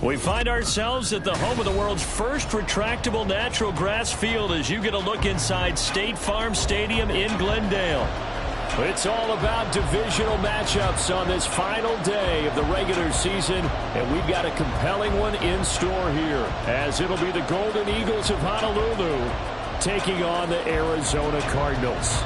We find ourselves at the home of the world's first retractable natural grass field as you get a look inside State Farm Stadium in Glendale. It's all about divisional matchups on this final day of the regular season, and we've got a compelling one in store here, as it'll be the Golden Eagles of Honolulu taking on the Arizona Cardinals.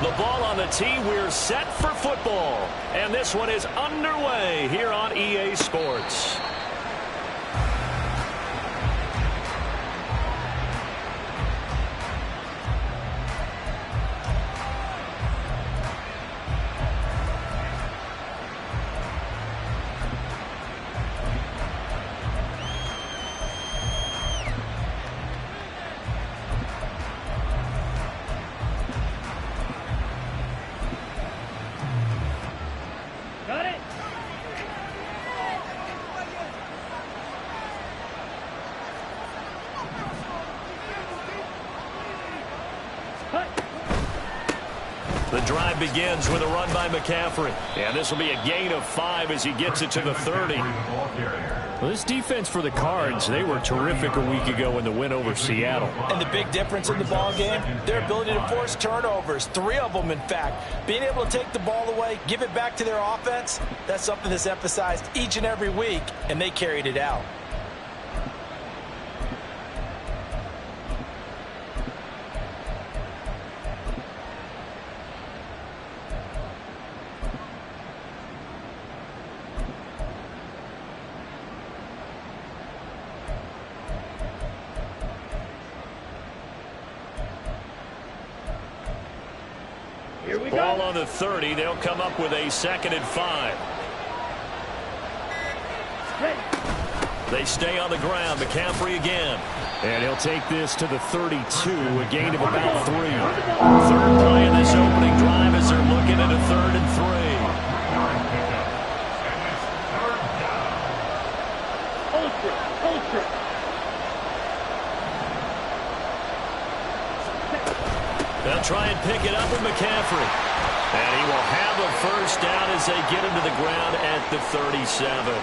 The ball on the tee, we're set for football. And this one is underway here on EA Sports. The drive begins with a run by McCaffrey. And this will be a gain of 5 as he gets it to the 30. Well, this defense for the Cards, they were terrific a week ago in the win over Seattle. And the big difference in the ball game, their ability to force turnovers, 3 of them in fact. Being able to take the ball away, give it back to their offense, that's something that's emphasized each and every week, and they carried it out. Ball on the 30. They'll come up with a 2nd and 5. They stay on the ground. McCaffrey again. And he'll take this to the 32, a gain of about 3. Third play in this opening drive as they're looking at a 3rd and 3. They'll try and pick it up with McCaffrey. And he will have a first down as they get him to the ground at the 37.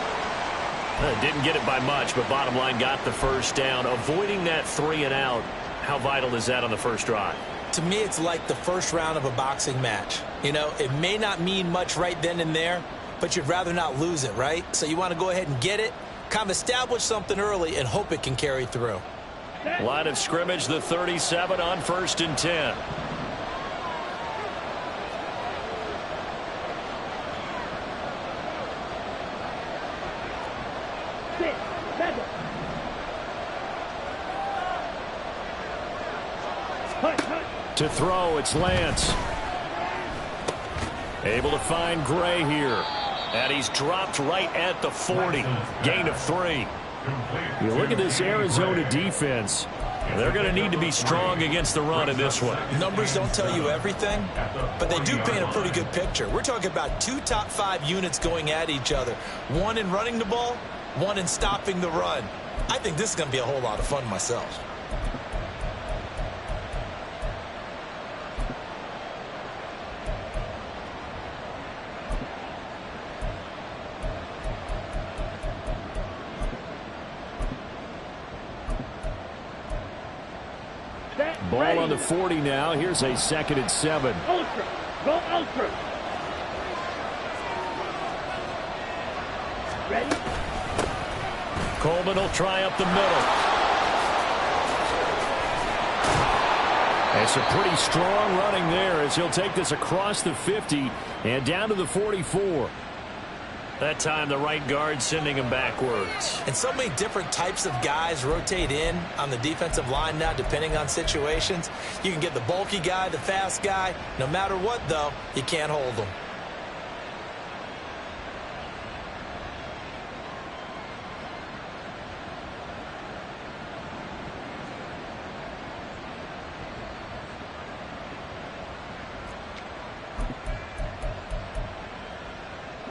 Didn't get it by much, but bottom line got the first down. Avoiding that 3 and out, how vital is that on the first drive? To me, it's like the first round of a boxing match. You know, it may not mean much right then and there, but you'd rather not lose it, right? So you want to go ahead and get it, kind of establish something early, and hope it can carry through. Line of scrimmage, the 37 on 1st and 10. To throw, it's Lance. Able to find Gray here. And he's dropped right at the 40. Gain of 3. You look at this Arizona defense. They're going to need to be strong against the run in this one. Numbers don't tell you everything, but they do paint a pretty good picture. We're talking about 2 top 5 units going at each other. 1 in running the ball, 1 in stopping the run. I think this is going to be a whole lot of fun myself. Ball on the 40 now. Here's a 2nd and 7. Ultra. Go ultra. Ready? Coleman will try up the middle. It's a pretty strong running there as he'll take this across the 50 and down to the 44. That time the right guard sending him backwards. And so many different types of guys rotate in on the defensive line now depending on situations. You can get the bulky guy, the fast guy. No matter what, though, you can't hold them.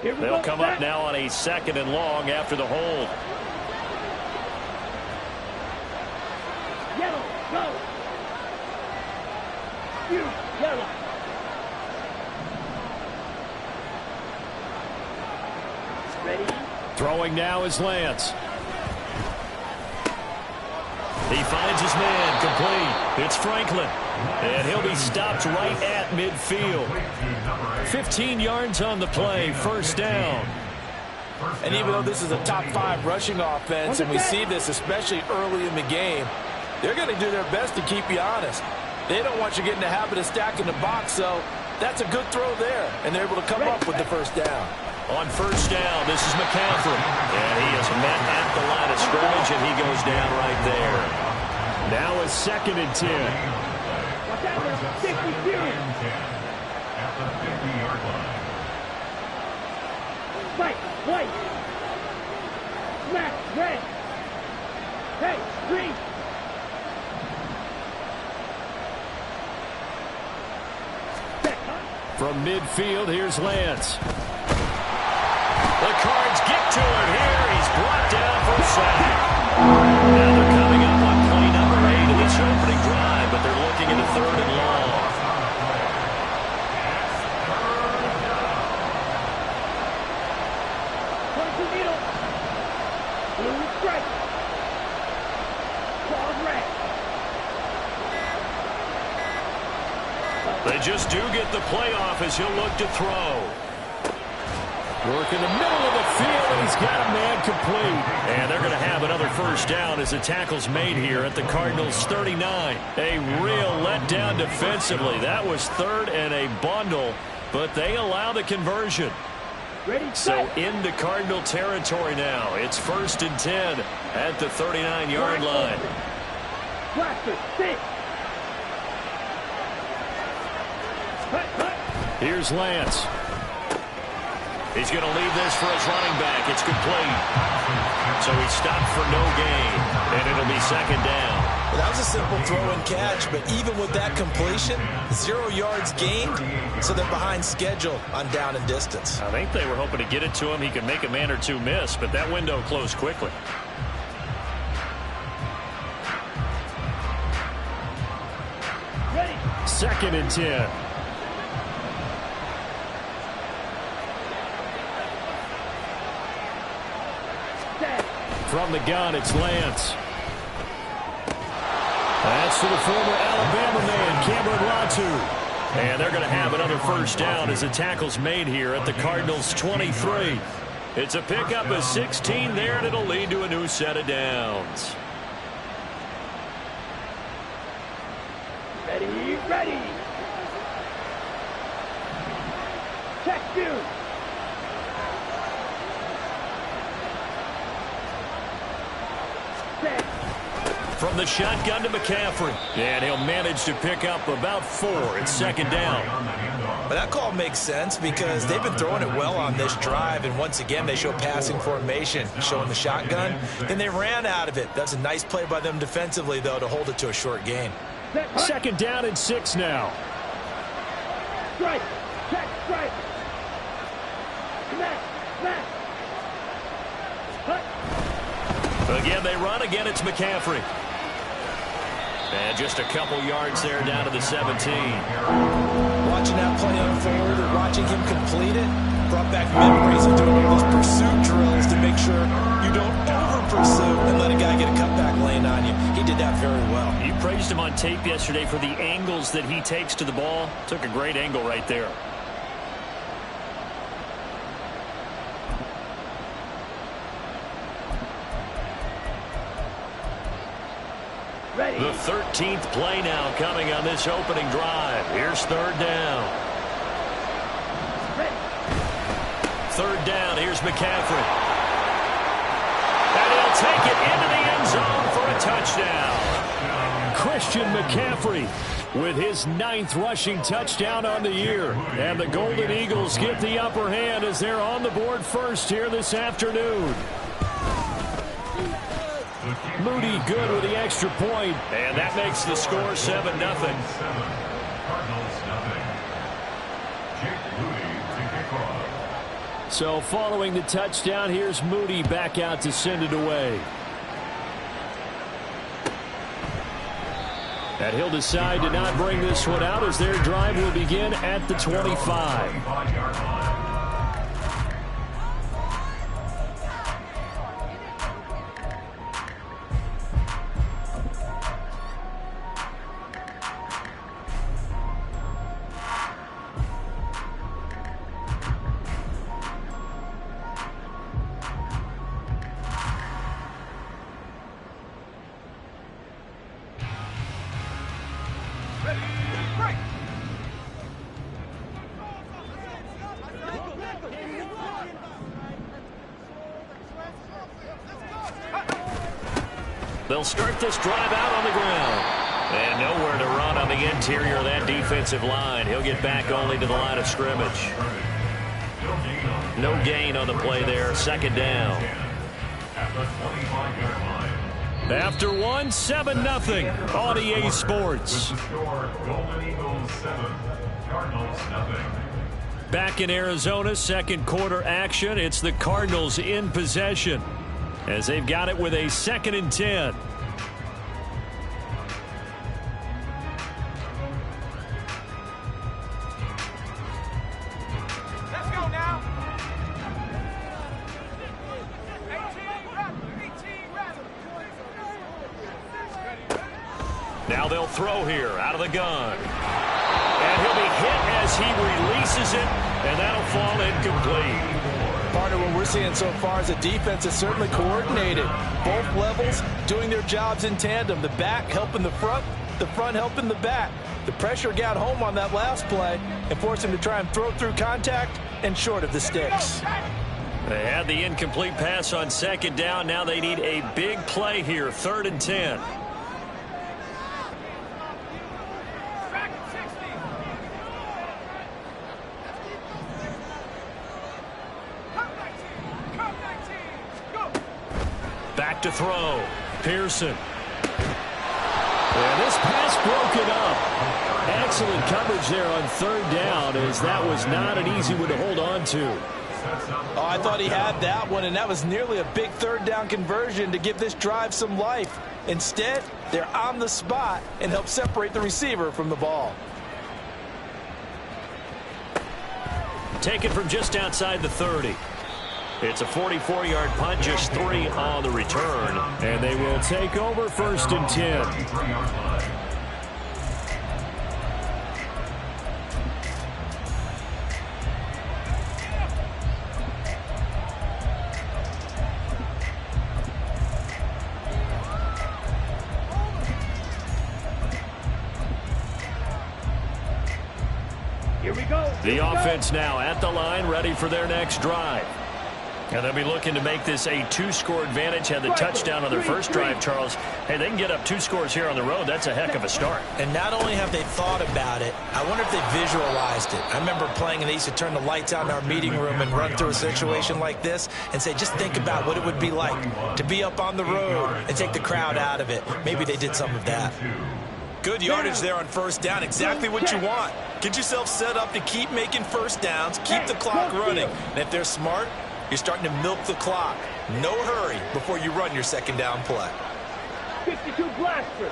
They'll come up now on a 2nd and long after the hold. Yellow, go. Yellow. Throwing now is Lance. He finds his man, complete. It's Franklin. And he'll be stopped right at midfield. 15 yards on the play, first down. And even though this is a top 5 rushing offense, and we see this especially early in the game, they're going to do their best to keep you honest. They don't want you getting the habit of stacking the box, so that's a good throw there. And they're able to come up with the first down. On first down, this is McCaffrey. And he is met at the line of scrimmage, and he goes down right there. Now a 2nd and 10. At the 50-yard line. Right, white. Smack, red. Hey, green. From midfield, here's Lance. The Cards get to it here. He's brought down for a sack. Now they're coming up on play number 8 of this opening drive, but they're looking at a 3rd and long. They just do get the playoff as he'll look to throw. Work in the middle of the field, and he's got a man complete. And they're going to have another first down as the tackle's made here at the Cardinals' 39. A real letdown defensively. That was 3rd and a bundle, but they allow the conversion. So into Cardinal territory now. It's 1st and 10 at the 39-yard line. Here's Lance. He's going to leave this for his running back. It's complete. So he's stopped for no gain, and it'll be 2nd down. Well, that was a simple throw and catch, but even with that completion, 0 yards gained, so they're behind schedule on down and distance. I think they were hoping to get it to him. He could make a man or two miss, but that window closed quickly. Ready. 2nd and 10. From the gun, it's Lance. That's to the former Alabama man, Cameron Latu. And they're going to have another first down as the tackle's made here at the Cardinals' 23. It's a pickup of 16 there, and it'll lead to a new set of downs. Ready, ready. Check you. From the shotgun to McCaffrey. And he'll manage to pick up about 4. It's 2nd down. But that call makes sense because they've been throwing it well on this drive, and once again they show passing formation, showing the shotgun. Then they ran out of it. That's a nice play by them defensively, though, to hold it to a short gain. 2nd down and 6 now. Strike. Check. Strike. Smack. Smack. Again, they run. Again, it's McCaffrey. And just a couple yards there down to the 17. Watching that play unfold and watching him complete it brought back memories of doing all those pursuit drills to make sure you don't over-pursue and let a guy get a cutback lane on you. He did that very well. You praised him on tape yesterday for the angles that he takes to the ball. Took a great angle right there. Ready. The 13th play now coming on this opening drive. Here's 3rd down. Ready. 3rd down. Here's McCaffrey. And he'll take it into the end zone for a touchdown. Christian McCaffrey with his 9th rushing touchdown on the year. And the Golden Eagles get the upper hand as they're on the board first here this afternoon. Moody good with the extra point, and that makes the score 7-0. So following the touchdown, here's Moody back out to send it away. And he'll decide to not bring this one out as their drive will begin at the 25. They'll start this drive out on the ground. And nowhere to run on the interior of that defensive line. He'll get back only to the line of scrimmage. No gain on the play there. Second down. After one, 7-0 on EA Sports. Back in Arizona, second quarter action. It's the Cardinals in possession as they've got it with a 2nd and 10. Let's go now. Now they'll throw here out of the gun. And he'll be hit as he releases it, and that'll fall incomplete. Partner, what we're seeing so far is the defense is certainly coordinated. Both levels doing their jobs in tandem. The back helping the front helping the back. The pressure got home on that last play and forced him to try and throw through contact and short of the sticks. They had the incomplete pass on 2nd down. Now they need a big play here, 3rd and 10. Back to throw. Pearson. And this pass broken up. Excellent coverage there on 3rd down, as that was not an easy one to hold on to. Oh, I thought he had that one, and that was nearly a big 3rd down conversion to give this drive some life. Instead, they're on the spot and help separate the receiver from the ball. Taken from just outside the 30. It's a 44-yard punt, just 3 on the return. And they will take over 1st and 10. Here we go. The offense now at the line, ready for their next drive. And they'll be looking to make this a 2-score advantage. Had the touchdown on their first drive, Charles. Hey, they can get up 2 scores here on the road. That's a heck of a start. And not only have they thought about it, I wonder if they visualized it. I remember playing, and they used to turn the lights out in our meeting room and run through a situation like this and say, just think about what it would be like to be up on the road and take the crowd out of it. Maybe they did some of that. Good yardage there on 1st down. Exactly what you want. Get yourself set up to keep making 1st downs, keep the clock running. And if they're smart, you're starting to milk the clock. No hurry before you run your 2nd down play. 52 blaster.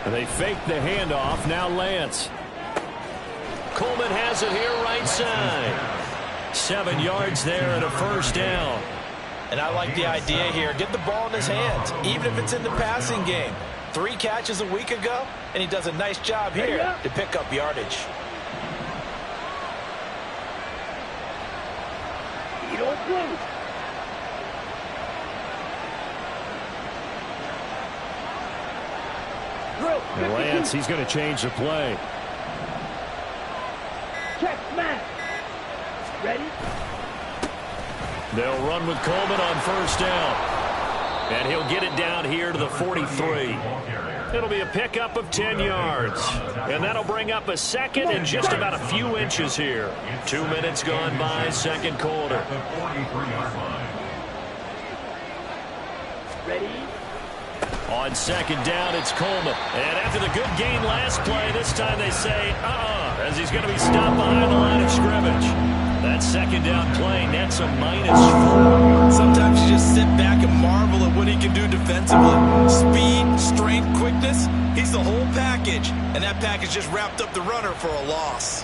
And they fake the handoff. Now Lance. Coleman has it here right side. 7 yards there and a 1st down. And I like the idea here. Get the ball in his hands, even if it's in the passing game. 3 catches a week ago, and he does a nice job here to pick up yardage. You don't lose. And Lance, he's going to change the play. Check smash. Ready? They'll run with Coleman on 1st down. And he'll get it down here to the 43. It'll be a pickup of 10 yards. And that'll bring up a 2nd and just about a few inches here. 2 minutes gone by, 2nd quarter. Ready? On 2nd down, it's Coleman. And after the good gain last play, this time they say, as he's going to be stopped behind the line of scrimmage. That 2nd down play nets a -4. Sometimes you just sit back and marvel at what he can do defensively. Speed, strength, quickness, he's the whole package. And that package just wrapped up the runner for a loss.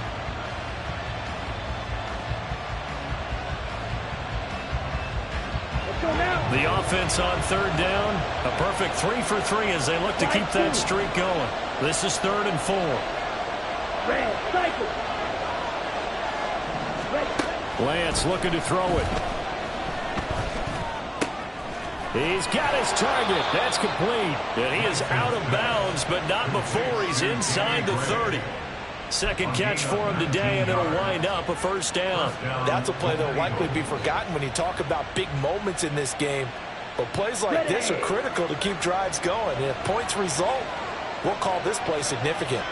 Let's go now. The offense on 3rd down, a perfect 3 for 3 as they look to keep that streak going. This is 3rd and 4. Red, cycle. Ready. Lance looking to throw it. He's got his target. That's complete. And he is out of bounds, but not before he's inside the 30. Second catch for him today, and it'll wind up a first down. That's a play that will likely be forgotten when you talk about big moments in this game. But plays like this are critical to keep drives going. And if points result, we'll call this play significant.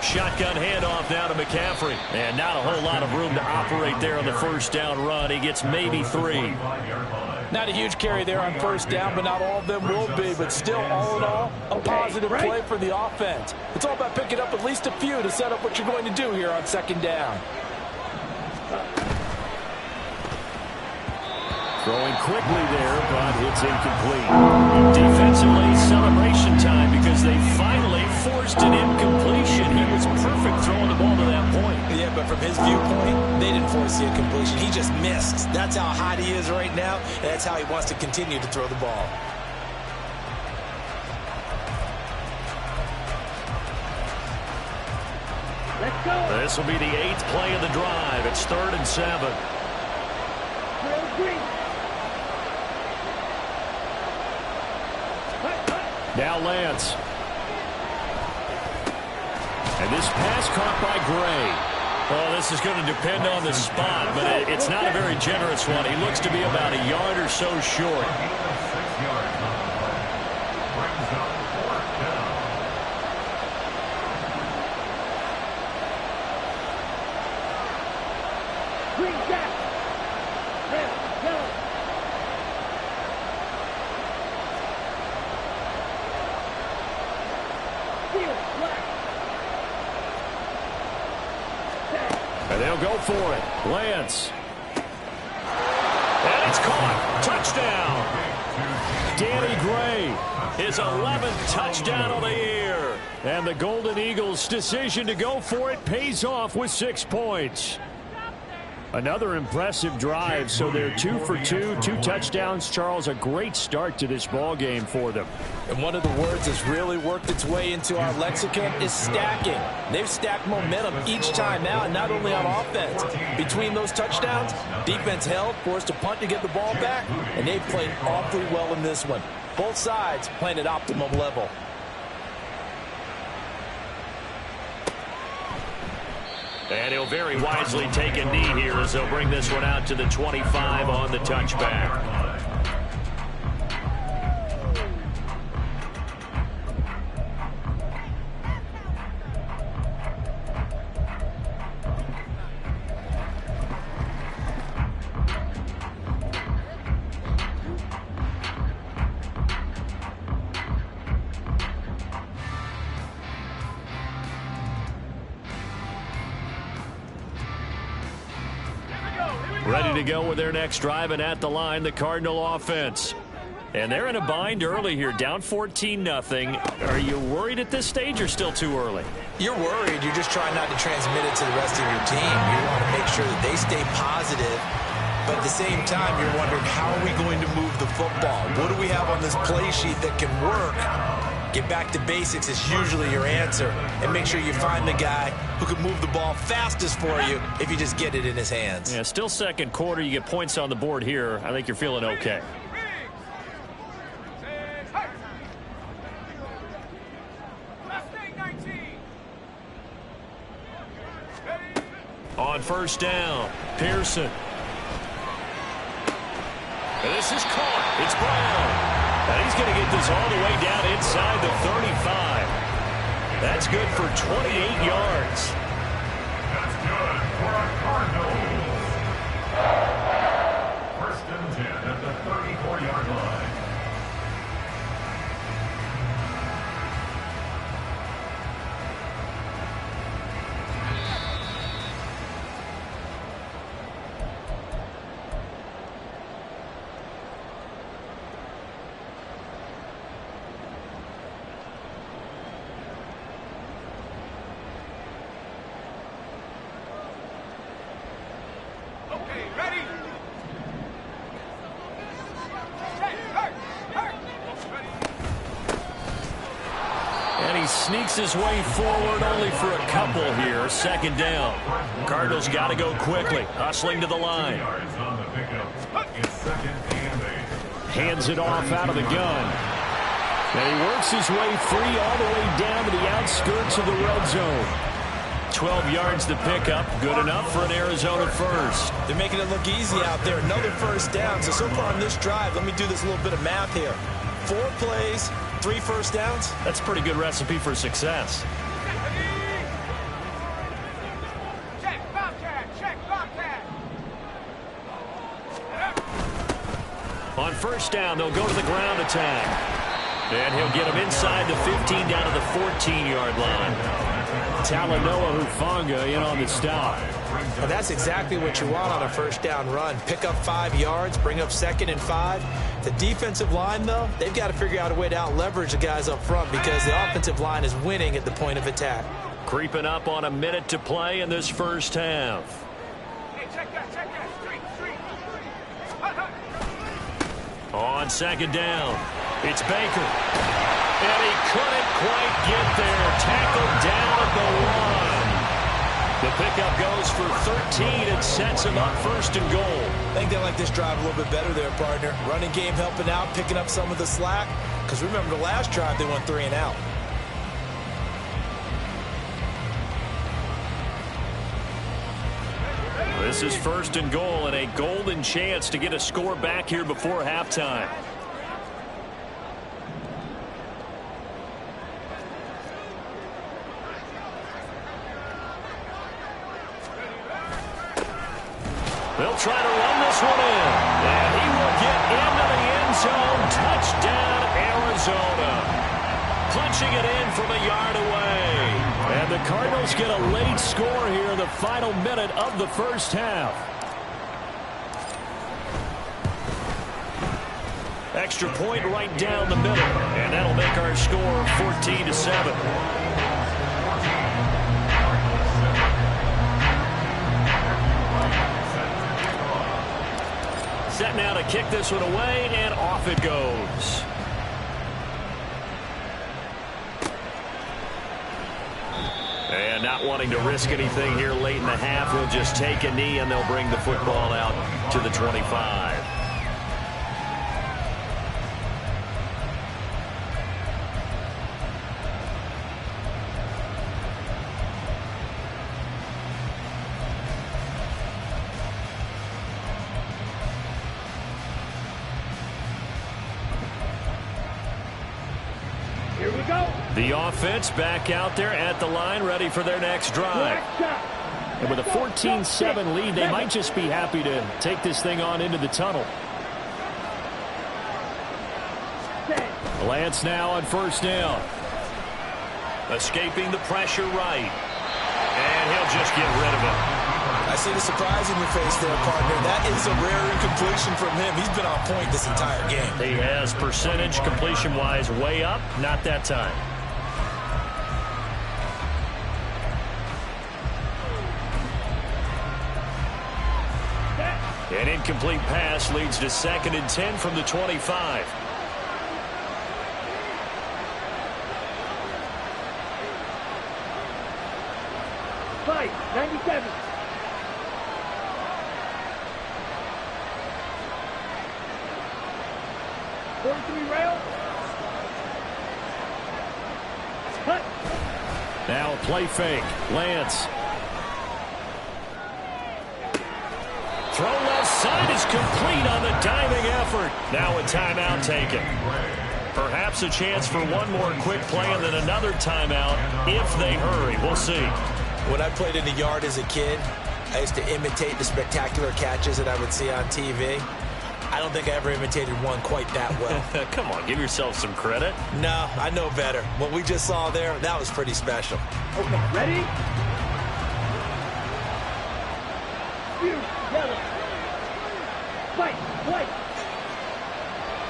Shotgun handoff now to McCaffrey. And not a whole lot of room to operate there on the first down run. He gets maybe 3. Not a huge carry there on first down, but not all of them will be. But still, all in all, a positive play for the offense. It's all about picking up at least a few to set up what you're going to do here on second down. Throwing quickly there, but it's incomplete. Defensively, celebration time because they finally forced an incompletion. He was perfect throwing the ball to that point. Yeah, but from his viewpoint, they didn't force the incompletion. He just missed. That's how hot he is right now, and that's how he wants to continue to throw the ball. Let's go. This will be the 8th play of the drive. It's 3rd and 7. Now Lance. And this pass caught by Gray. Oh, this is going to depend on the spot, but it's not a very generous one. He looks to be about a yard or so short. And they'll go for it. Lance. And it's caught. Touchdown. Danny Gray, his 11th touchdown of the year. And the Golden Eagles' decision to go for it pays off with 6 points. Another impressive drive, so they're 2 for 2, 2 touchdowns. Charles, a great start to this ball game for them. And one of the words that's really worked its way into our lexicon is stacking. They've stacked momentum each time out, not only on offense. Between those touchdowns, defense held, forced a punt to get the ball back, and they've played awfully well in this one. Both sides playing at optimum level. And he'll very wisely take a knee here as they'll bring this one out to the 25 on the touchback. Ready to go with their next drive, and at the line, the Cardinal offense. And they're in a bind early here, down 14-0. Are you worried at this stage or still too early? You're worried. You're just trying not to transmit it to the rest of your team. You want to make sure that they stay positive. But at the same time, you're wondering, how are we going to move the football? What do we have on this play sheet that can work? Get back to basics is usually your answer. And make sure you find the guy who can move the ball fastest for you if you just get it in his hands. Yeah, still second quarter. You get points on the board here. I think you're feeling okay. On first down, Pearson. And this is caught. It's Brown. And he's going to get this all the way down inside the 35. That's good for 28 yards. That's good for our Cardinals. First and 10 at the 34-yard line. Sneaks his way forward only for a couple here. Second down. Cardinals got to go quickly. Hustling to the line. It's 2nd and 8. Hands it off out of the gun. And he works his way free all the way down to the outskirts of the red zone. 12 yards to pick up. Good enough for an Arizona first. They're making it look easy out there. Another first down. So far on this drive, let me do this little bit of math here. 4 plays, 3 first downs. That's a pretty good recipe for success. On first down, they'll go to the ground attack. And he'll get him inside the 15 down to the 14-yard line. Talanoa Hufanga in on the stop. And that's exactly what you want on a first down run. Pick up 5 yards, bring up 2nd and 5. The defensive line, though, they've got to figure out a way to out-leverage the guys up front because the offensive line is winning at the point of attack. Creeping up on a minute to play in this first half. Hey, check that. Street. On second down, it's Baker. And he couldn't quite get there. Tackled down at the 1. The pickup goes for 13 and sets him up 1st and goal. I think they like this drive a little bit better there, partner. Running game helping out, picking up some of the slack. Because remember the last drive, they went 3 and out. This is 1st and goal and a golden chance to get a score back here before halftime. They'll try to run this one in. And he will get into the end zone. Touchdown, Arizona. Punching it in from a yard away. And the Cardinals get a late score here in the final minute of the first half. Extra point right down the middle. And that'll make our score 14-7. Set now to kick this one away, and off it goes. And not wanting to risk anything here late in the half, he'll just take a knee, and they'll bring the football out to the 25. The offense back out there at the line, ready for their next drive. And with a 14-7 lead, they might just be happy to take this thing on into the tunnel. Lance now on first down. Escaping the pressure right. And he'll just get rid of it. I see the surprise in your face there, partner. That is a rare incompletion from him. He's been on point this entire game. He has percentage completion-wise way up. Not that time. An incomplete pass leads to 2nd and 10 from the 25. Fight, 97. Rail. Cut. Now a play fake. Lance. Throw left side is complete on the diving effort. Now a timeout taken. Perhaps a chance for one more quick play and then another timeout if they hurry. We'll see. When I played in the yard as a kid, I used to imitate the spectacular catches that I would see on TV. I don't think I ever imitated one quite that well. Come on, give yourself some credit. No, I know better. What we just saw there, that was pretty special. Okay, ready? Blue, yellow. White, white.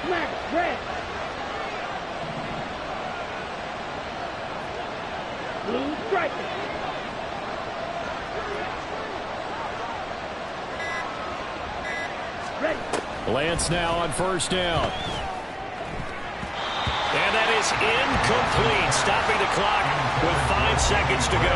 Black, red. Blue, striker. Ready. Lance now on first down. And that is incomplete, stopping the clock with 5 seconds to go.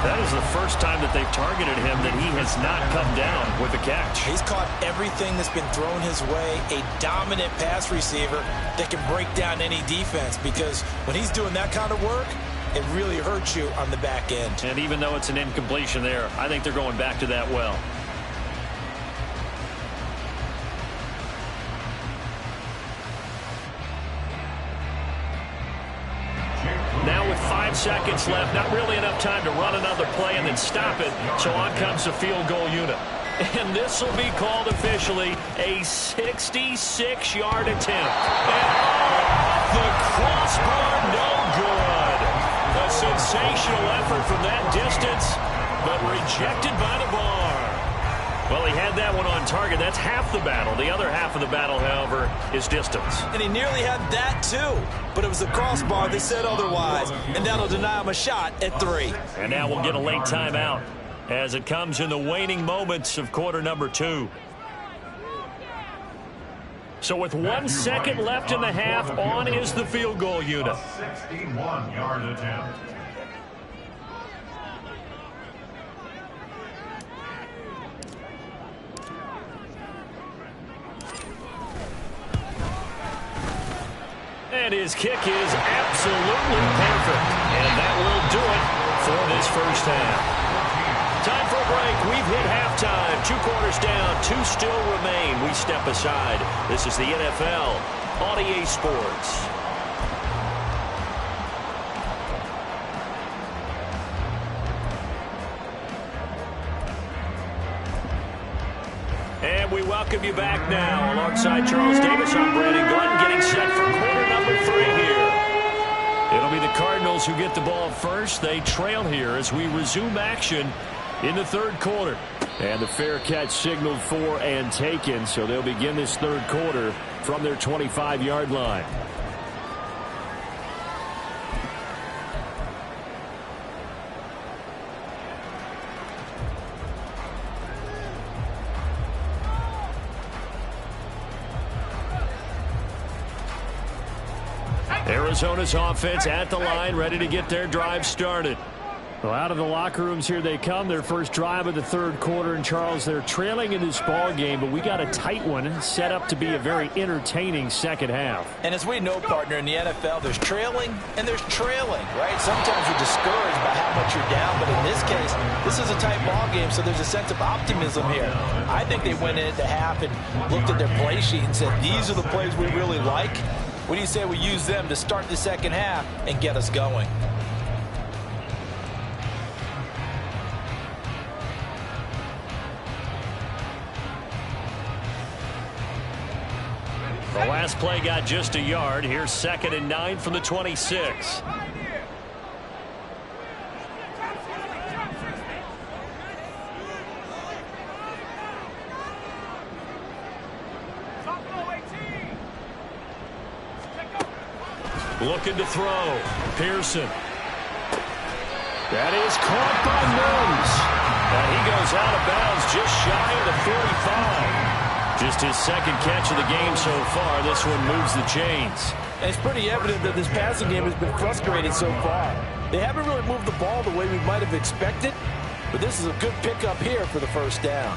That is the first time that they've targeted him that he has not come down with a catch. He's caught everything that's been thrown his way. A dominant pass receiver that can break down any defense, because when he's doing that kind of work, it really hurts you on the back end. And even though it's an incompletion there, I think they're going back to that well. Now with 5 seconds left, not really enough time to run another play and then stop it. So on comes the field goal unit. And this will be called officially a 66-yard attempt. And off the crossbar, no good. A sensational effort from that distance, but rejected by the bar. Well, he had that one on target. That's half the battle. The other half of the battle, however, is distance. And he nearly had that, too. But it was the crossbar that said otherwise. And that'll deny him a shot at 3. And now we'll get a late timeout as it comes in the waning moments of quarter number 2. So with 1 second left in the half, on is the field goal unit. 61-yard attempt. And his kick is absolutely perfect. And that will do it for this first half. Time for a break. We've hit halftime. 2 quarters down. 2 still remain. We step aside. This is the NFL on EA Sports. And we welcome you back now. Alongside Charles Davis, I'm Brandon Glenn, getting set for quarter number 3 here. It'll be the Cardinals who get the ball first. They trail here as we resume action in the third quarter. And the fair catch signaled for and taken, so they'll begin this third quarter from their 25-yard line. Arizona's offense at the line, ready to get their drive started. Well, out of the locker rooms here they come. Their first drive of the third quarter. And, Charles, they're trailing in this ball game, but we got a tight one set up to be a very entertaining second half. And as we know, partner, in the NFL, there's trailing and there's trailing, right? Sometimes you're discouraged by how much you're down, but in this case, this is a tight ball game, so there's a sense of optimism here. I think they went into half and looked at their play sheet and said, these are the plays we really like. What do you say we use them to start the second half and get us going? The last play got just a yard. Here's 2nd and 9 from the 26. Looking to throw. Pearson. That is caught by Mims. And he goes out of bounds just shy of the 45. Just his second catch of the game so far. This one moves the chains. And it's pretty evident that this passing game has been frustrated so far. They haven't really moved the ball the way we might have expected, but this is a good pickup here for the first down.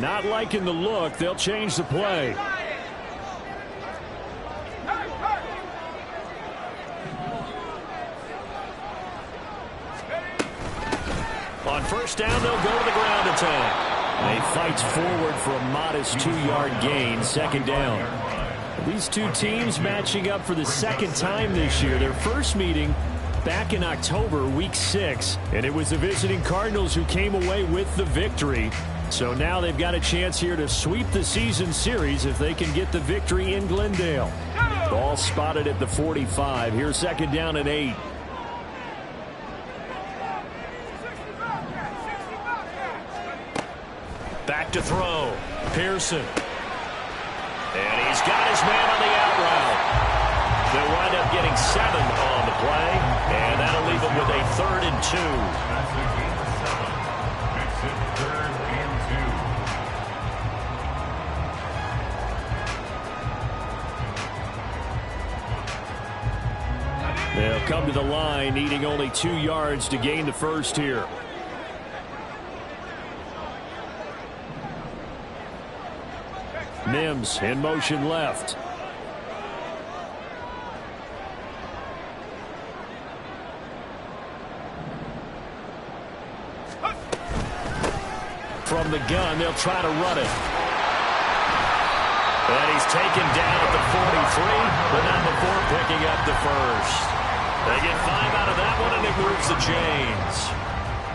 Not liking the look. They'll change the play. On first down, they'll go to the ground attack. They fights forward for a modest 2-yard gain. 2nd down. These two teams matching up for the second time this year. Their first meeting back in October, week 6. And it was the visiting Cardinals who came away with the victory. So now they've got a chance here to sweep the season series if they can get the victory in Glendale. Ball spotted at the 45. Here's 2nd down and 8. Back to throw. Pearson. And he's got his man on the out route. They'll wind up getting 7 on the play. And that'll leave them with a 3rd and 2. They'll come to the line, needing only 2 yards to gain the first here. Mims in motion left. From the gun, they'll try to run it. And he's taken down at the 43, but not before picking up the first. They get 5 out of that one, and it moves the chains.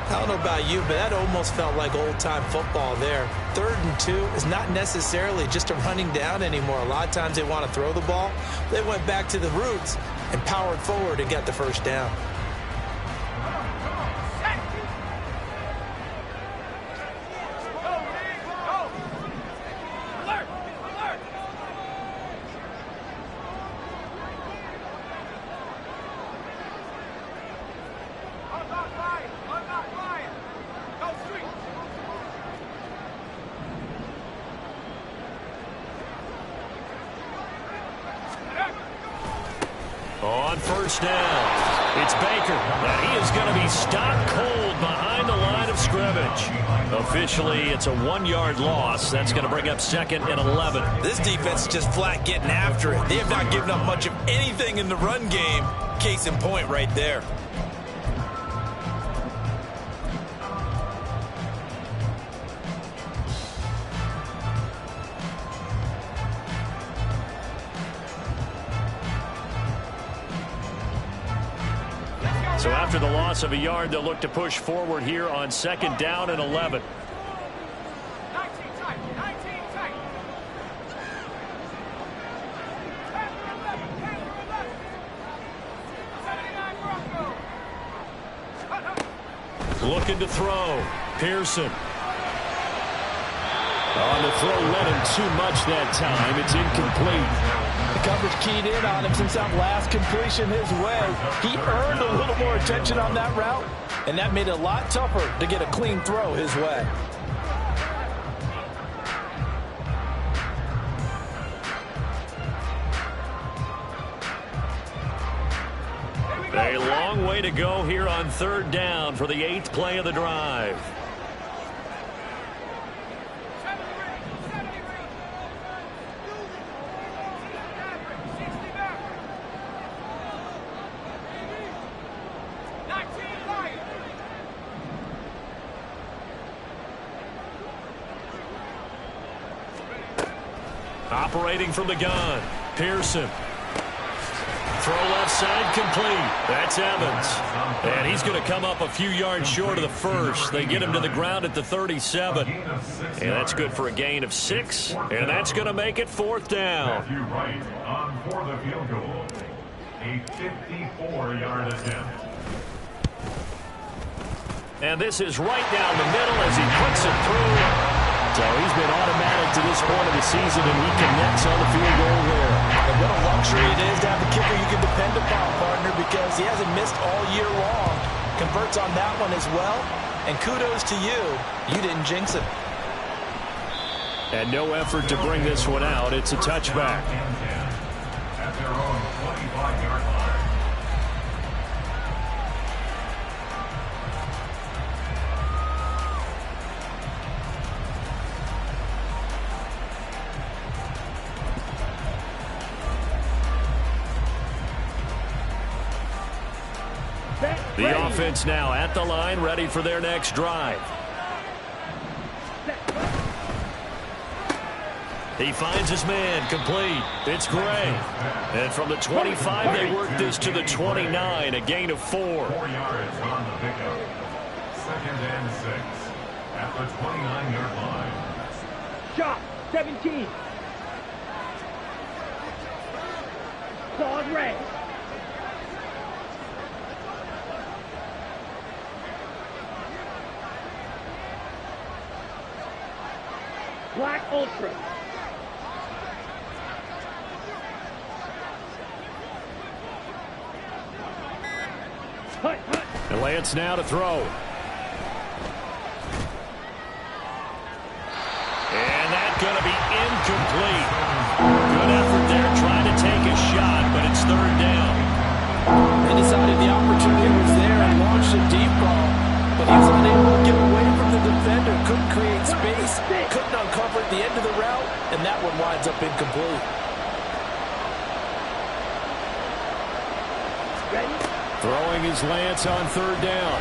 I don't know about you, but that almost felt like old-time football there. 3rd and 2 is not necessarily just a running down anymore. A lot of times they want to throw the ball. They went back to the roots and powered forward and got the first down. On first down, it's Baker, and he is going to be stopped cold behind the line of scrimmage. Officially, it's a 1-yard loss. That's going to bring up 2nd and 11. This defense is just flat getting after it. They have not given up much of anything in the run game. Case in point right there. So after the loss of a yard, they'll look to push forward here on 2nd down and 11. Looking to throw. Pearson. On the throw, led him too much that time. It's incomplete. The coverage keyed in on him since that last completion his way. He earned a little more attention on that route, and that made it a lot tougher to get a clean throw his way. A long way to go here on 3rd down for the 8th play of the drive. Operating from the gun, Pearson. Throw left side complete. That's Evans. And he's going to come up a few yards short of the first. They get him to the ground at the 37. And that's good for a gain of 6. And that's going to make it 4th down. Matthew Wright on for the field goal. A 54-yard attempt. And this is right down the middle as he puts it through. So he's been automatic to this point of the season, and he connects on the field goal there. And what a luxury it is to have a kicker you can depend upon, partner, because he hasn't missed all year long. Converts on that one as well. And kudos to you. You didn't jinx it. And no effort to bring this one out. It's a touchback. At their own 25-yard line. The offense now at the line, ready for their next drive. He finds his man, complete. It's Gray. And from the 25, they work this to the 29, a gain of 4. 4 yards on the pickup. 2nd and 6 at the 29-yard line. Shot, 17. Claude Ray. Black Ultra. Hut, hut. And Lance now to throw. And that's going to be incomplete. Good effort there trying to take a shot, but it's 3rd down. And a deep ball, but he was unable to get away from the defender. Couldn't create space, couldn't uncover at the end of the route, and that one winds up incomplete. Throwing his Lance on third down.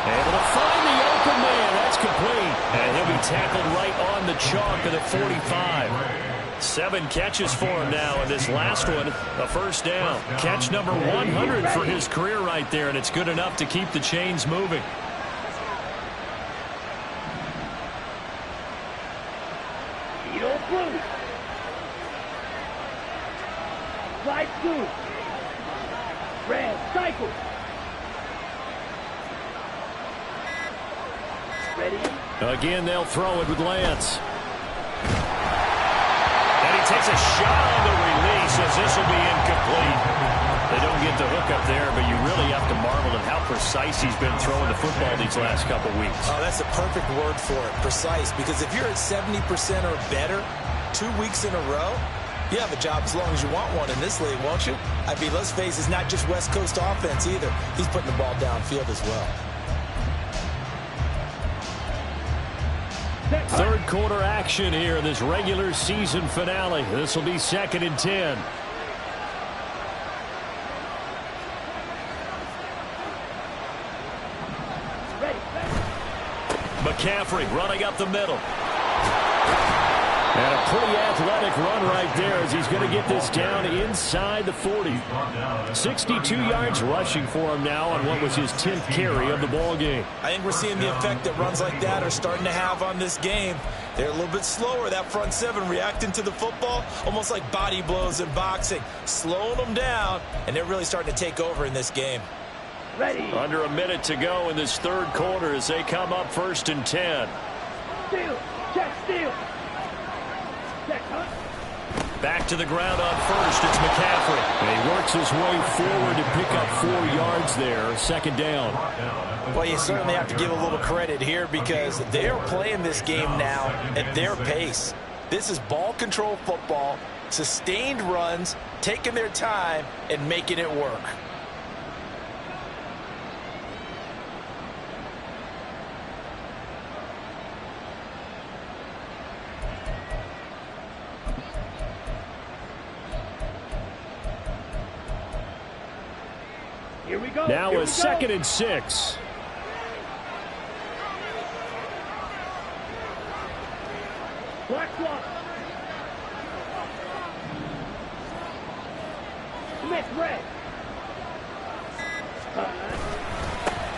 Able to find the open man. That's complete. And he'll be tackled right on the chalk of the 45. 7 catches for him now, and this last one, a first down. Catch number 100 for his career right there, and it's good enough to keep the chains moving. Blue. Light blue. Red, cycle. Ready? Again, they'll throw it with Lance. And he takes a shot on the release as this will be incomplete. They don't get the hook up there, but you really have to marvel at how precise he's been throwing the football these last couple weeks. Oh, that's a perfect word for it, precise, because if you're at 70% or better 2 weeks in a row, you have a job as long as you want one in this league, won't you? I mean, let's face it, it's not just West Coast offense either. He's putting the ball downfield as well. Third quarter action here in this regular season finale. This will be 2nd and 10. McCaffrey running up the middle. And a pretty athletic run right there as he's going to get this down inside the 40. 62 yards rushing for him now on what was his 10th carry of the ball game. I think we're seeing the effect that runs like that are starting to have on this game. They're a little bit slower, that front 7 reacting to the football, almost like body blows in boxing, slowing them down, and they're really starting to take over in this game. Ready. Under a minute to go in this third quarter as they come up 1st and 10. Steal. Check steal. Back to the ground on first. It's McCaffrey. And he works his way forward to pick up 4 yards there. 2nd down. Well, you certainly have to give a little credit here because they're playing this game now at their pace. This is ball control football, sustained runs, taking their time, and making it work. Here we go. Now a 2nd and 6. Black block. Smith red.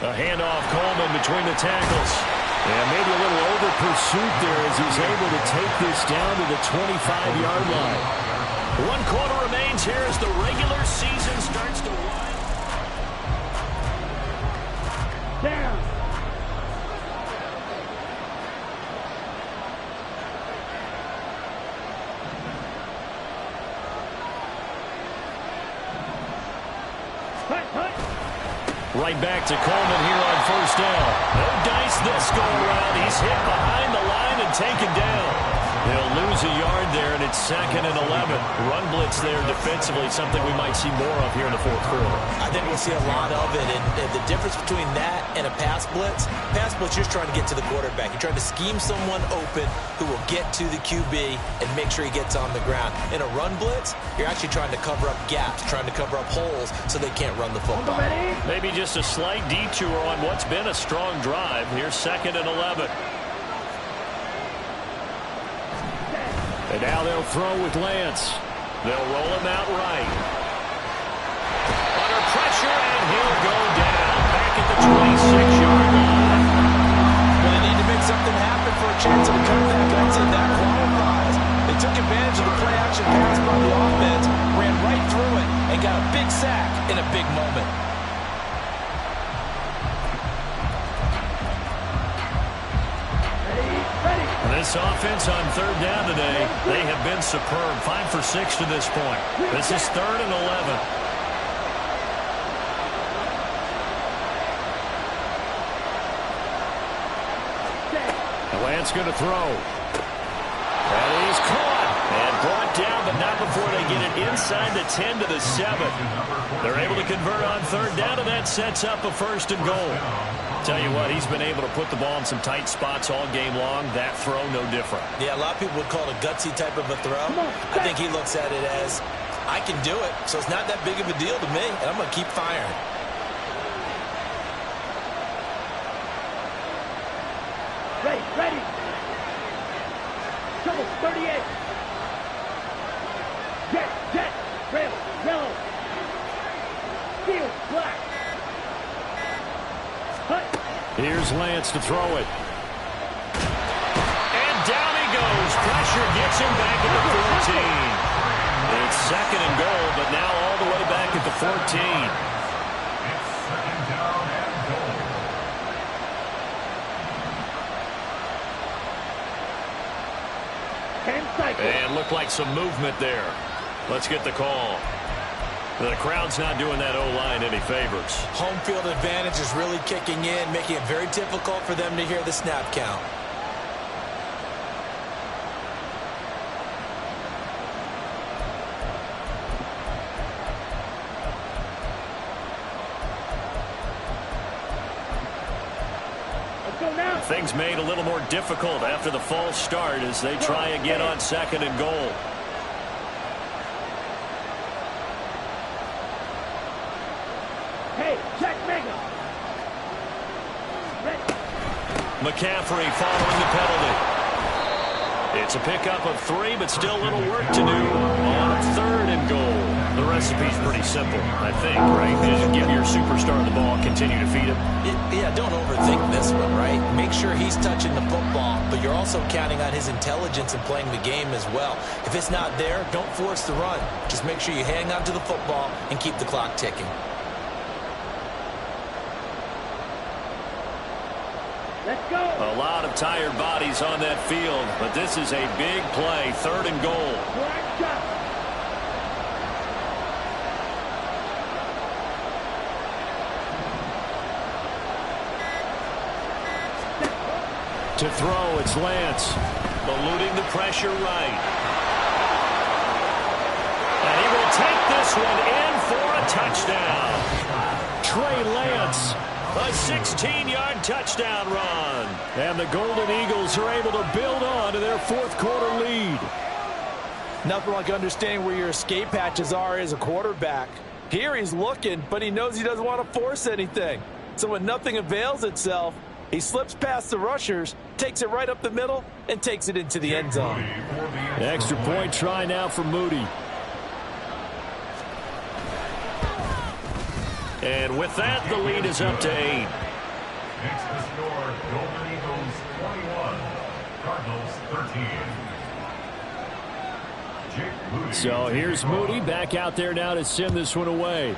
A handoff, Coleman between the tackles. And maybe a little over pursuit there as he's able to take this down to the 25-yard line. 1 quarter remains here as the regular season starts to wind. Down. Right back to Coleman here on 1st down. No dice this go around. He's hit behind the line and taken down. They'll lose a yard there, and it's 2nd and 11. Run blitz there defensively, something we might see more of here in the 4th quarter. I think we'll see a lot of it, and the difference between that and a pass blitz, you're trying to get to the quarterback. You're trying to scheme someone open who will get to the QB and make sure he gets on the ground. In a run blitz, you're actually trying to cover up gaps, trying to cover up holes so they can't run the football. Maybe just a slight detour on what's been a strong drive. Here's 2nd and 11. And now they'll throw with Lance. They'll roll him out right. Under pressure, and he'll go down. Back at the 26-yard line. Well, they need to make something happen for a chance of a comeback. I'd say that qualifies. They took advantage of the play-action pass by the offense, ran right through it, and got a big sack in a big moment. This offense on 3rd down today, they have been superb. 5 for 6 to this point. This is 3rd and 11. Lance going to throw. And he's caught and brought down, but not before they get it inside the 10 to the 7. They're able to convert on third down, and that sets up a first and goal. Tell you what, he's been able to put the ball in some tight spots all game long. That throw, no different. Yeah, a lot of people would call it a gutsy type of a throw. I think he looks at it as, I can do it, so it's not that big of a deal to me, and I'm going to keep firing. Ready. Trouble, 38. Jet, rail, yellow. Steel, black. Hut. Here's Lance to throw it. And down he goes. Pressure gets him back at the 14. It's second and goal, but now all the way back at the 14. It's second down and goal. And looked like some movement there. Let's get the call. The crowd's not doing that O-line any favors. Home field advantage is really kicking in, making it very difficult for them to hear the snap count. Things made a little more difficult after the false start as they try again on second and goal. Hey, check Mega. McCaffrey following the penalty. It's a pickup of 3, but still a little work to do on third and goal. The recipe's pretty simple, I think, right? Just give your superstar the ball, continue to feed him. Yeah, don't overthink this one, right? Make sure he's touching the football, but you're also counting on his intelligence and playing the game as well. If it's not there, don't force the run. Just make sure you hang on to the football and keep the clock ticking. Let's go. A lot of tired bodies on that field, but this is a big play, third and goal. Black shot. To throw, it's Lance. Eluding the pressure right. And he will take this one in for a touchdown. Trey Lance, a 16-yard touchdown run. And the Golden Eagles are able to build on to their fourth quarter lead. Nothing like understanding where your escape hatches are as a quarterback. Here he's looking, but he knows he doesn't want to force anything. So when nothing avails itself, he slips past the rushers, takes it right up the middle, and takes it into the end zone. Extra point try now for Moody. And with that, the lead is up to 8. Makes the score Golden Eagles 21, Cardinals 13. Jake Moody. So here's Moody back out there now to send this one away.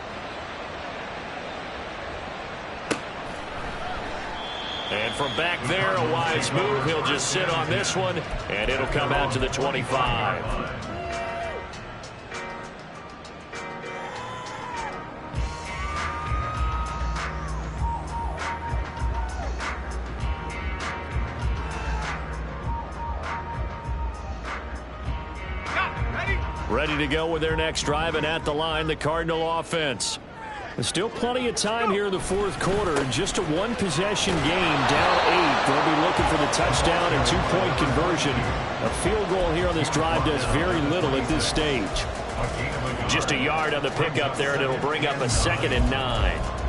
And from back there, a wise move. He'll just sit on this one, and it'll come out to the 25. Ready to go with their next drive, and at the line, the Cardinal offense. There's still plenty of time here in the fourth quarter. Just a one-possession game, down 8. They'll be looking for the touchdown and two-point conversion. A field goal here on this drive does very little at this stage. Just a yard on the pickup there, and it'll bring up a 2nd and 9.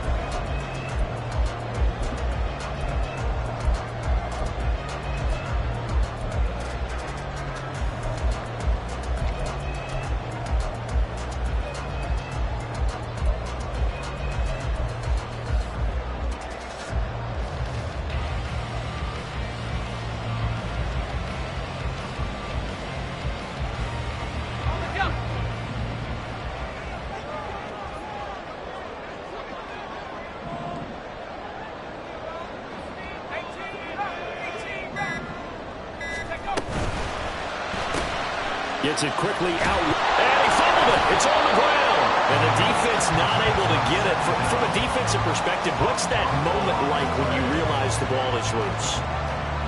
Gets it quickly out. And he fumbled it. It's on the ground. And the defense not able to get it. From a defensive perspective, what's that moment like when you realize the ball is loose?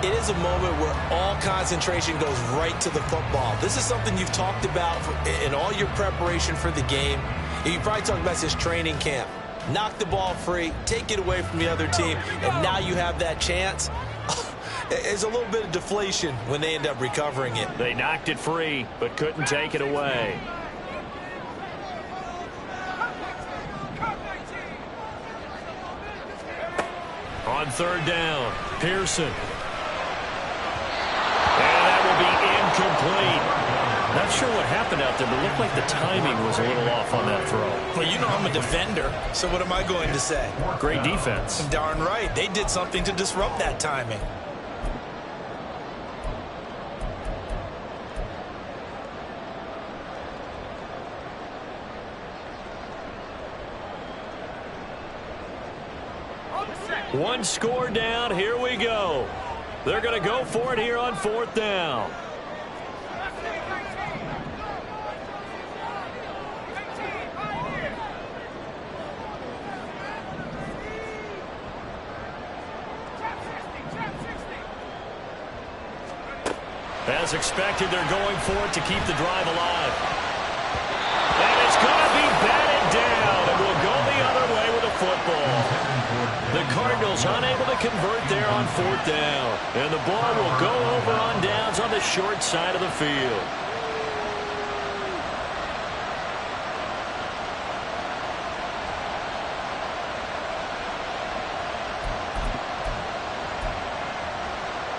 It is a moment where all concentration goes right to the football. This is something you've talked about in all your preparation for the game. You probably talked about this training camp. Knock the ball free, take it away from the other team, and now you have that chance. There's a little bit of deflation when they end up recovering it. They knocked it free, but couldn't take it away. On third down, Pearson. And that will be incomplete. Not sure what happened out there, but it looked like the timing was a little off on that throw. Well, you know I'm a defender, so what am I going to say? Great defense. Darn right. They did something to disrupt that timing. One score down. Here we go. They're going to go for it here on fourth down. As expected, they're going for it to keep the drive alive. And it's going to be batted down, and we'll go the other way with a football. The Cardinals unable to convert there on fourth down. And the ball will go over on downs on the short side of the field.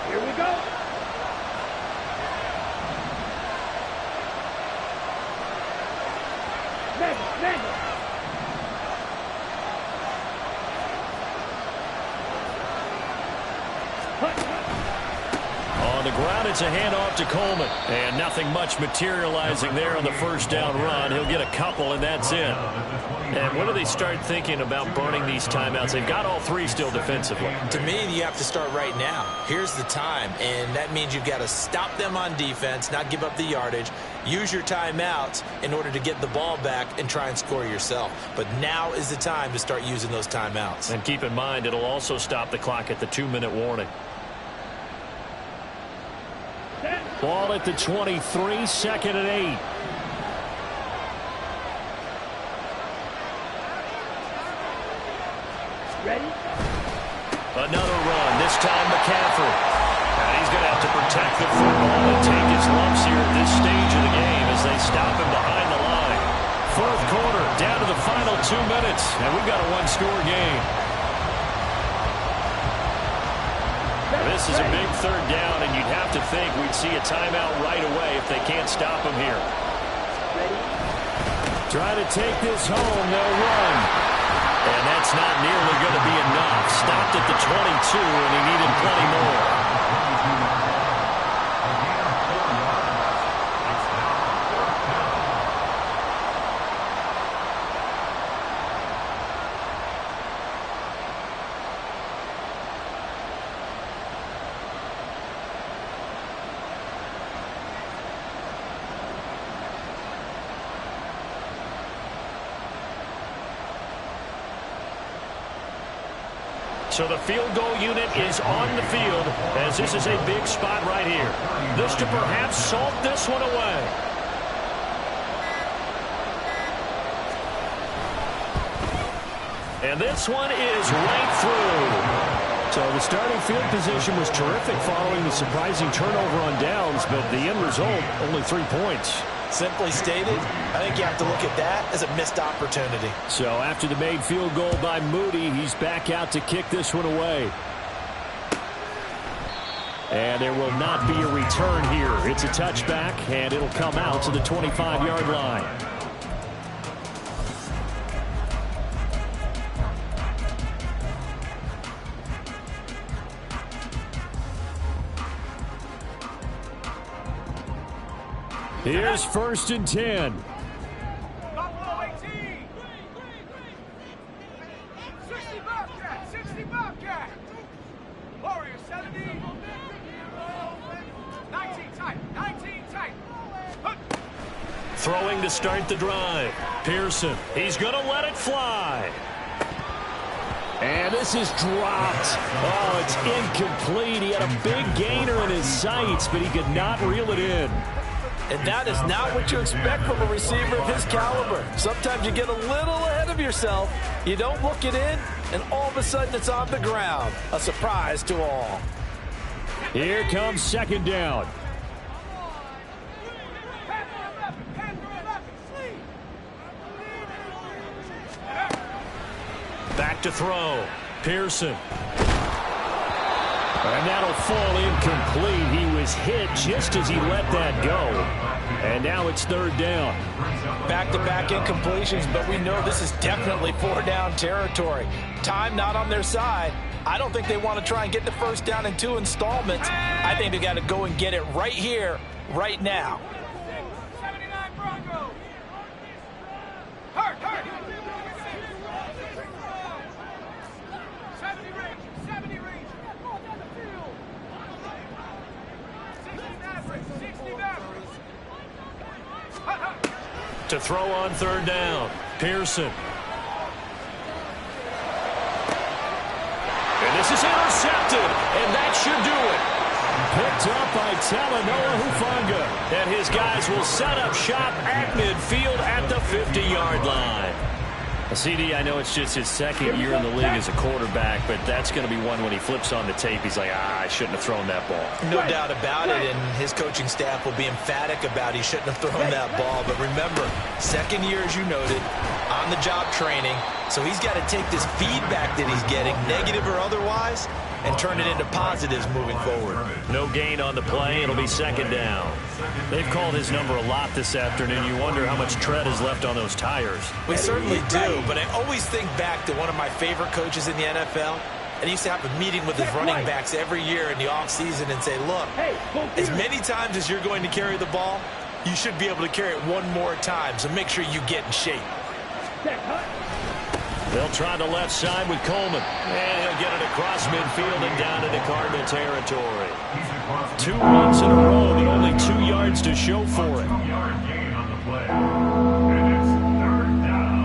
Here we go. Mega. On the ground, it's a handoff to Coleman. And nothing much materializing there on the first down run. He'll get a couple, and that's it. And when do they start thinking about burning these timeouts? They've got all three still defensively. To me, you have to start right now. Here's the time, and that means you've got to stop them on defense, not give up the yardage, use your timeouts in order to get the ball back and try and score yourself. But now is the time to start using those timeouts. And keep in mind, it'll also stop the clock at the 2-minute warning. Ball at the 23, second and 8. Ready? Another run, this time McCaffrey. And he's going to have to protect the football and take his lumps here at this stage of the game as they stop him behind the line. Fourth quarter, down to the final 2 minutes, and we've got a one-score game. This is a big third down, and you'd have to think we'd see a timeout right away if they can't stop him here. Try to take this home, they'll run. And that's not nearly going to be enough. Stopped at the 22, and he needed plenty more. So the field goal unit is on the field as this is a big spot right here. This to perhaps salt this one away. And this one is right through. So the starting field position was terrific following the surprising turnover on downs, but the end result, only 3 points. Simply stated, I think you have to look at that as a missed opportunity. So after the made field goal by Moody, he's back out to kick this one away. And there will not be a return here. It's a touchback, and it'll come out to the 25-yard line. Here's first and 10. Buffalo 18. 60 Bobcat. 60 Bobcat. Warriors 70. 19 tight. 19 tight. Throwing to start the drive. Pearson. He's going to let it fly. And this is dropped. Oh, it's incomplete. He had a big gainer in his sights, but he could not reel it in. And that is not what you expect from a receiver of his caliber. Sometimes you get a little ahead of yourself. You don't look it in, and all of a sudden it's on the ground. A surprise to all. Here comes second down. Back to throw. Pearson. And that'll fall incomplete. He was hit just as he let that go. And now it's third down. Back-to-back incompletions, but we know this is definitely four-down territory. Time not on their side. I don't think they want to try and get the first down in 2 installments. I think they got to go and get it right here, right now. 79 Broncos. Hurt. 70 Rangers. 70 Rangers. Ball down the field. 60 Mavericks. 60 Mavericks. To throw on third down. Pearson. And this is intercepted, and that should do it. Picked up by Talanoa Hufanga. And his guys will set up shop at midfield at the 50-yard line. CD, I know it's just his second year in the league as a quarterback, but that's going to be one when he flips on the tape. He's like, I shouldn't have thrown that ball. No doubt about it, and his coaching staff will be emphatic about he shouldn't have thrown that ball. But remember, second year, as you noted, on-the-job training. So he's got to take this feedback that he's getting, negative or otherwise, and turn it into positives moving forward. No gain on the play. It'll be second down. They've called his number a lot this afternoon. You wonder how much tread is left on those tires. We certainly do, but I always think back to one of my favorite coaches in the NFL. And he used to have a meeting with his running backs every year in the offseason and say, look, as many times as you're going to carry the ball, you should be able to carry it one more time, so make sure you get in shape. They'll try the left side with Coleman. And he'll get it across midfield and down into Cardinal territory. 2 runs in a row, but only 2 yards to show for it. 2-yard gain on the play. And it's third down.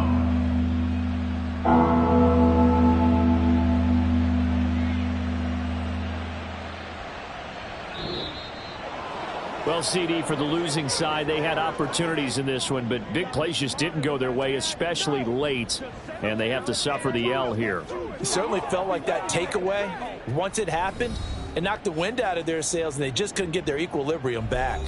Well, CD, for the losing side, they had opportunities in this one, but big plays just didn't go their way, especially late, and they have to suffer the L here. It certainly felt like that takeaway, once it happened, it knocked the wind out of their sails, and they just couldn't get their equilibrium back.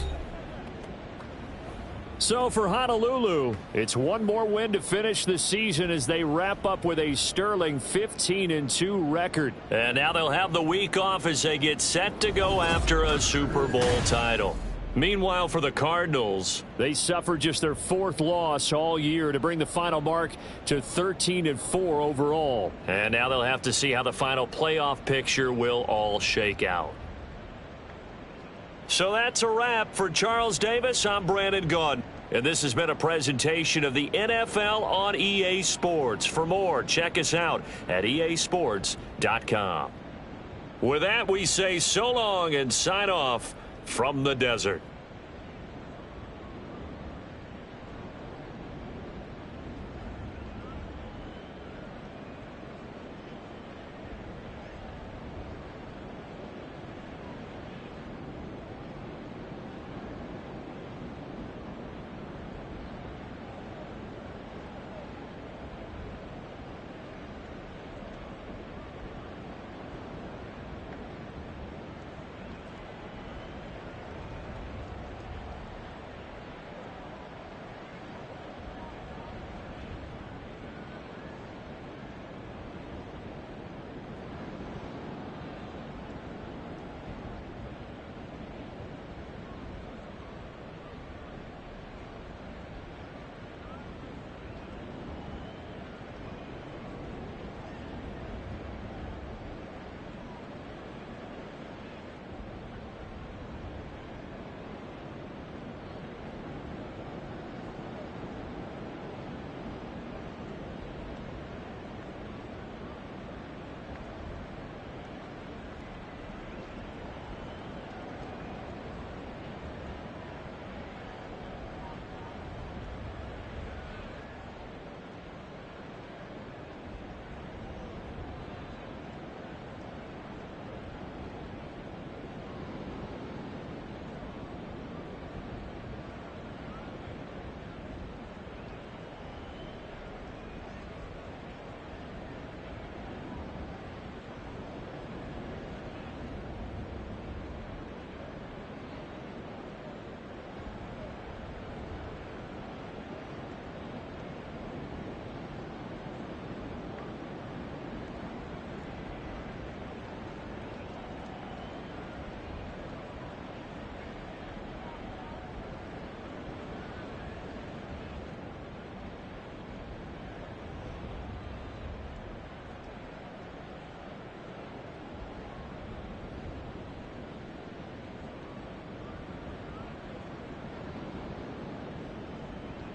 So for Honolulu, it's one more win to finish the season as they wrap up with a sterling 15-2 record. And now they'll have the week off as they get set to go after a Super Bowl title. Meanwhile, for the Cardinals, they suffered just their 4th loss all year to bring the final mark to 13-4 overall. And now they'll have to see how the final playoff picture will all shake out. So that's a wrap. For Charles Davis, I'm Brandon Gaudin. And this has been a presentation of the NFL on EA Sports. For more, check us out at easports.com. With that, we say so long and sign off from the desert.